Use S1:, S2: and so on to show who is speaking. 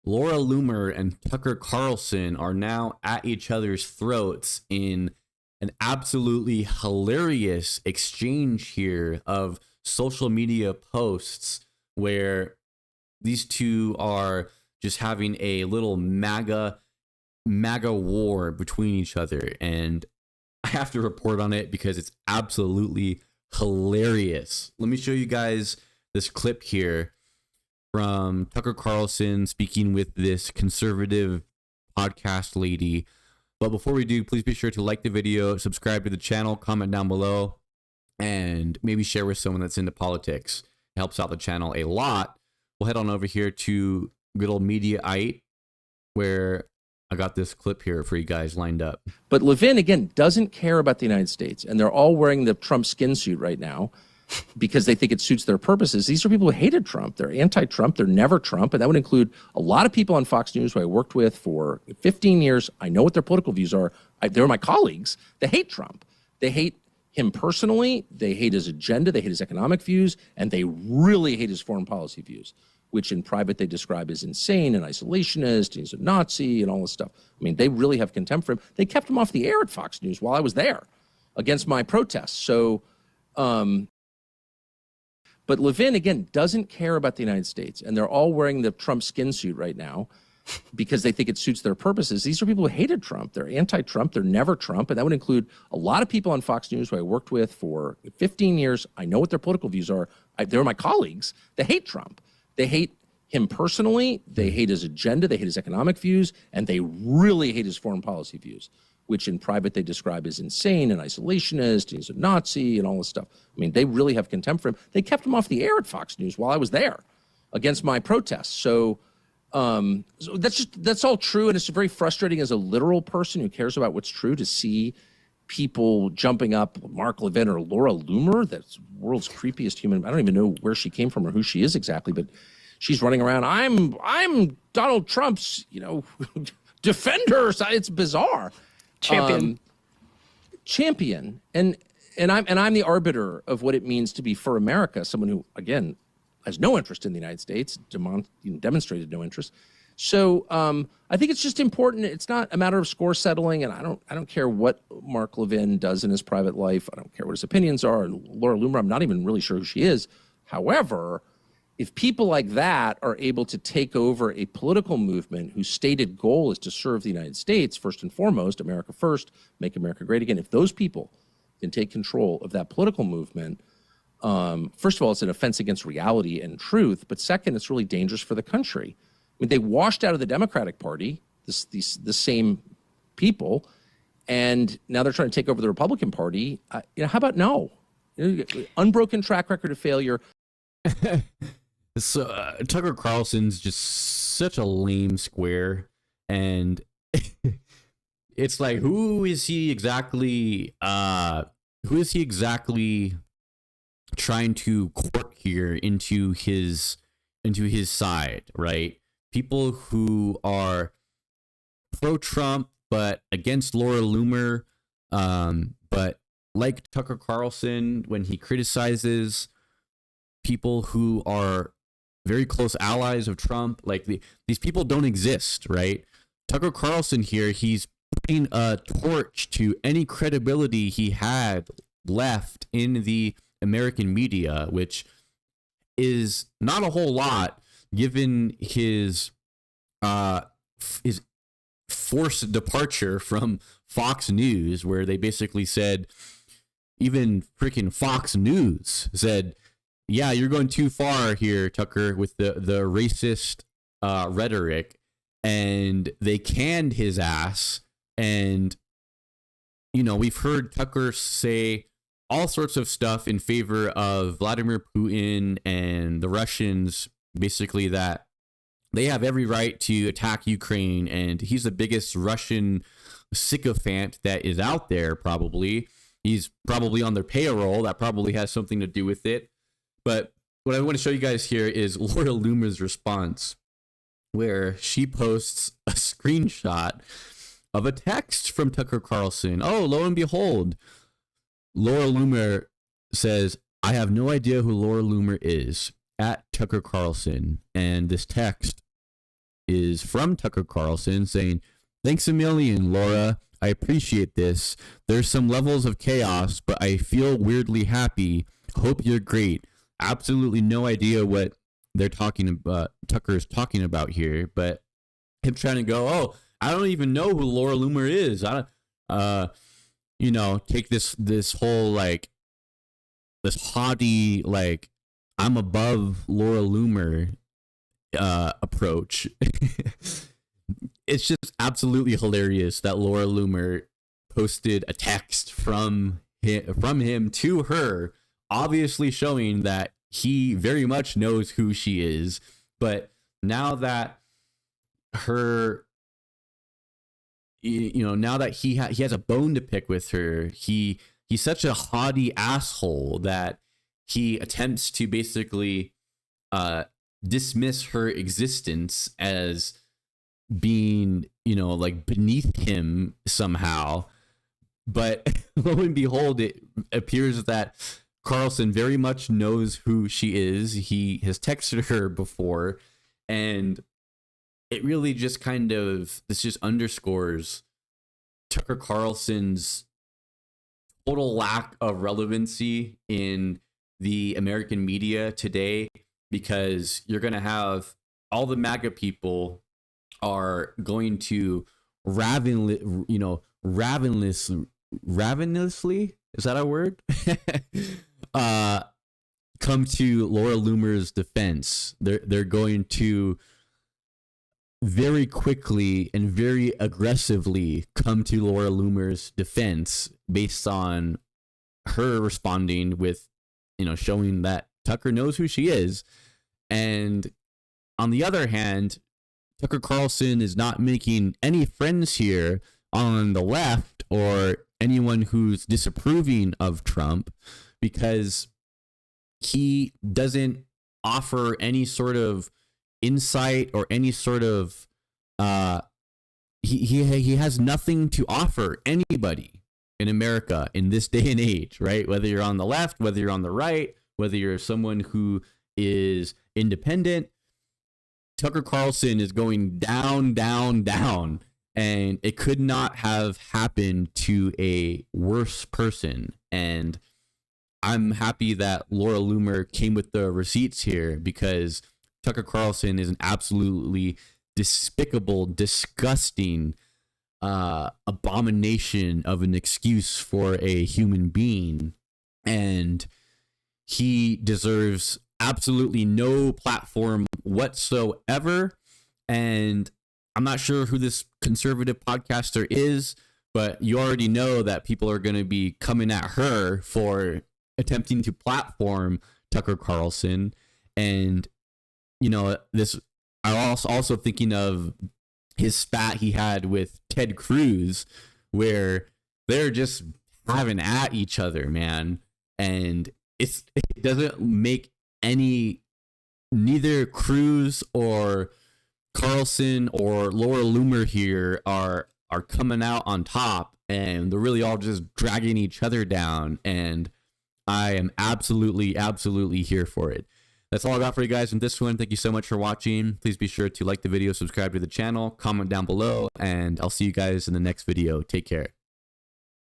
S1: Laura Loomer and Tucker Carlson are now at each other's throats in an absolutely hilarious exchange here of social media posts where these two are just having a little MAGA war between each other. And I have to report on it because it's absolutely hilarious. Let me show you guys this clip here from Tucker Carlson speaking with this conservative podcast lady. But before we do, please be sure to like the video, subscribe to the channel, comment down below, and maybe share with someone that's into politics. It helps out the channel a lot. We'll head on over here to good old Mediaite, where I got this clip here for you guys lined up.
S2: But Levin, again, doesn't care about the United States, and they're all wearing the Trump skin suit right now because they think it suits their purposes. These are people who hated Trump. They're anti-Trump. They're never Trump. And that would include a lot of people on Fox News who I worked with for 15 years. I know what their political views are. They're my colleagues. They hate Trump. They hate him personally. They hate his agenda. They hate his economic views. And they really hate his foreign policy views, which in private they describe as insane and isolationist. He's a Nazi and all this stuff. I mean, they really have contempt for him. They kept him off the air at Fox News while I was there against my protests. So, but Levin, again, doesn't care about the United States, and they're all wearing the Trump skin suit right now because they think it suits their purposes. These are people who hated Trump. They're anti-Trump. They're never Trump. And that would include a lot of people on Fox News who I worked with for 15 years. I know what their political views are. They're my colleagues. They hate Trump. They hate him personally. They hate his agenda. They hate his economic views. And they really hate his foreign policy views, which in private they describe as insane and isolationist. He's a Nazi and all this stuff. I mean, they really have contempt for him. They kept him off the air at Fox News while I was there against my protests. So, so that's all true. And it's very frustrating as a literal person who cares about what's true to see people jumping up, Mark Levin or Laura Loomer, that's the world's creepiest human. I don't even know where she came from or who she is exactly, but she's running around. I'm Donald Trump's, defender. It's bizarre. Champion. And I'm the arbiter of what it means to be for America. Someone who, again, has no interest in the United States, demonstrated no interest. So I think it's just important. It's not a matter of score settling, and I don't care what Mark Levin does in his private life. I don't care what his opinions are. And Laura Loomer, I'm not even really sure who she is. However, if people like that are able to take over a political movement whose stated goal is to serve the United States, first and foremost, America first, make America great again, if those people can take control of that political movement, first of all, it's an offense against reality and truth, but second, it's really dangerous for the country. I mean, they washed out of the Democratic Party, the same people, and now they're trying to take over the Republican Party. How about no? Unbroken track record of failure.
S1: So Tucker Carlson's just such a lame square, and it's like, who is he exactly trying to court here into his side, right? People who are pro-Trump but against Laura Loomer, but like Tucker Carlson when he criticizes people who are very close allies of Trump. Like these people don't exist, right? Tucker Carlson here, he's putting a torch to any credibility he had left in the American media, which is not a whole lot given his forced departure from Fox News, where they basically said, even freaking Fox News said, yeah, you're going too far here, Tucker, with the racist rhetoric. And they canned his ass. And, we've heard Tucker say all sorts of stuff in favor of Vladimir Putin and the Russians, basically that they have every right to attack Ukraine. And he's the biggest Russian sycophant that is out there, probably. He's probably on their payroll. That probably has something to do with it. But what I want to show you guys here is Laura Loomer's response, where she posts a screenshot of a text from Tucker Carlson. Oh, lo and behold, Laura Loomer says, I have no idea who Laura Loomer is, at Tucker Carlson. And this text is from Tucker Carlson saying, "Thanks a million, Laura. I appreciate this. There's some levels of chaos, but I feel weirdly happy. Hope you're great." Absolutely no idea what they're talking about. Tucker is talking about here, but him trying to go, "Oh, I don't even know who Laura Loomer is. I don't, take this whole like this haughty like I'm above Laura Loomer approach." It's just absolutely hilarious that Laura Loomer posted a text from him to her, obviously showing that he very much knows who she is. But now that now that he has a bone to pick with her, he's such a haughty asshole that he attempts to basically dismiss her existence as being, like beneath him somehow. But lo and behold, it appears that Carlson very much knows who she is. He has texted her before, and it really just this just underscores Tucker Carlson's total lack of relevancy in the American media today, because you're going to have all the MAGA people are going to ravenously, is that a word? Come to Laura Loomer's defense. They're going to very quickly and very aggressively come to Laura Loomer's defense based on her responding with, showing that Tucker knows who she is. And on the other hand, Tucker Carlson is not making any friends here on the left or anyone who's disapproving of Trump, because he doesn't offer any sort of insight or any sort of he has nothing to offer anybody in America in this day and age, right? Whether you're on the left, whether you're on the right, whether you're someone who is independent, Tucker Carlson is going down, down, down, and it could not have happened to a worse person. And I'm happy that Laura Loomer came with the receipts here, because Tucker Carlson is an absolutely despicable, disgusting abomination of an excuse for a human being. And he deserves absolutely no platform whatsoever. And I'm not sure who this conservative podcaster is, but you already know that people are going to be coming at her for attempting to platform Tucker Carlson. And this, I also thinking of his spat he had with Ted Cruz, where they're just having at each other, man. And it doesn't make neither Cruz or Carlson or Laura Loomer here are coming out on top, and they're really all just dragging each other down. And I am absolutely here for it. That's all I got for you guys in this one. Thank you so much for watching. Please be sure to like the video, subscribe to the channel, comment down below, and I'll see you guys in the next video. Take care.